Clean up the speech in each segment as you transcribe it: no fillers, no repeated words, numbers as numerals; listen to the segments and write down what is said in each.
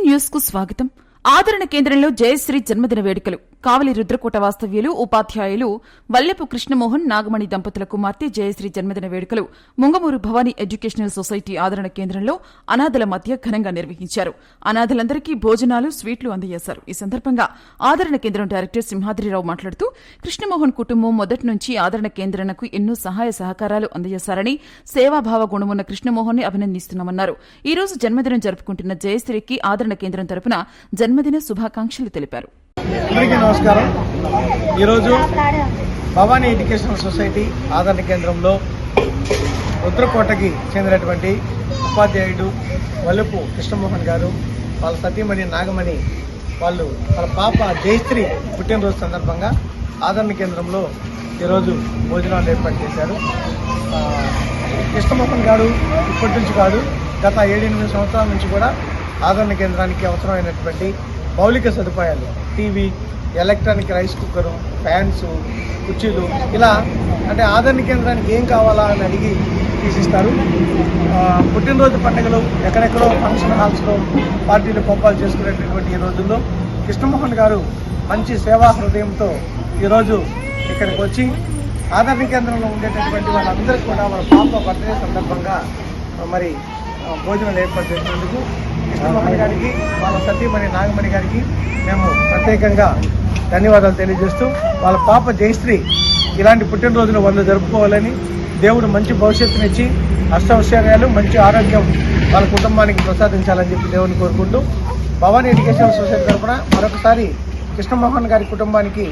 News కు స్వాగతం. ఆదరణ కేంద్రంలో జయశ్రీ జన్మదిన వేడుకలు. కావలి రుద్రకోట వాస్తవ్యులు ఉపాధ్యాయులు వల్లెపు కృష్ణమోహన్ నాగమణి దంపతుల కుమార్తె జయశ్రీ జన్మదిన వేడుకలు ముంగమూరు భవానీ ఎడ్యుకేషనల్ సొసైటీ ఆదరణ కేంద్రంలో అనాథల మధ్య ఘనంగా నిర్వహించారు. అనాథలందరికీ భోజనాలు, స్వీట్లు అందజేశారు. ఈ సందర్భంగా ఆదరణ కేంద్రం డైరెక్టర్ సింహాద్రిరావు మాట్లాడుతూ కృష్ణమోహన్ కుటుంబం మొదటి నుంచి ఆదరణ కేంద్రానికి ఎన్నో సహాయ సహకారాలు అందజేశారని, సేవాభావ గుణమున్న కృష్ణమోహన్ ని అభినందిస్తున్నామన్నారు. ఈ రోజు జన్మదినం జరుపుకుంటున్న జయశ్రీకి ఆదరణ కేంద్రం తరపున జన్మదిన శుభాకాంక్షలు తెలిపారు. అందరికీ నమస్కారం. ఈరోజు భవానీ ఎడ్యుకేషనల్ సొసైటీ ఆదరణ కేంద్రంలో రుద్రకోటకి చెందినటువంటి ఉపాధ్యాయుడు వల్లెపు కృష్ణమోహన్ గారు, వాళ్ళ సతీమణి నాగమణి వాళ్ళు వాళ్ళ పాప జయశ్రీ పుట్టినరోజు సందర్భంగా ఆదరణ కేంద్రంలో ఈరోజు భోజనాలు ఏర్పాటు చేశారు. కృష్ణమోహన్ గారు ఇప్పటి నుంచి కాదు, గత 7-8 సంవత్సరాల నుంచి కూడా ఆదరణ కేంద్రానికి అవసరమైనటువంటి మౌలిక సదుపాయాలు, TV, electronic rice cooker, fans, కుర్చీలు, ఇలా అంటే ఆదరణ కేంద్రానికి ఏం కావాలా అని అడిగి తీసిస్తారు. పుట్టినరోజు పండుగలు ఎక్కడెక్కడో ఫంక్షన్ హాల్స్లో పార్టీలు పంపాలు చేసుకునేటటువంటి ఈ రోజుల్లో కృష్ణమోహన్ గారు మంచి సేవా హృదయంతో ఈరోజు ఇక్కడికి వచ్చి ఆదరణ కేంద్రంలో ఉండేటటువంటి వాళ్ళందరికీ కూడా వాళ్ళ పాప బర్త్డే సందర్భంగా మరి భోజనాలు ఏర్పాటు చేసినందుకు కృష్ణమోహన్ గారికి, వాళ్ళ సతీమణి నాగమణి గారికి మేము ప్రత్యేకంగా ధన్యవాదాలు తెలియజేస్తూ, వాళ్ళ పాప జయశ్రీ ఇలాంటి పుట్టినరోజులు 100 జరుపుకోవాలని, దేవుడు మంచి భవిష్యత్తునిచ్చి అష్టైశ్వర్యాలు, మంచి ఆరోగ్యం వాళ్ళ కుటుంబానికి ప్రసాదించాలని చెప్పి దేవుని కోరుకుంటూ భవానీ ఎడ్యుకేషనల్ సొసైటీ తరఫున మరొకసారి కృష్ణమోహన్ గారి కుటుంబానికి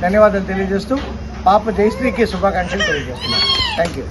ధన్యవాదాలు తెలియజేస్తూ పాప జయశ్రీకి శుభాకాంక్షలు తెలియజేస్తున్నాను. Thank you.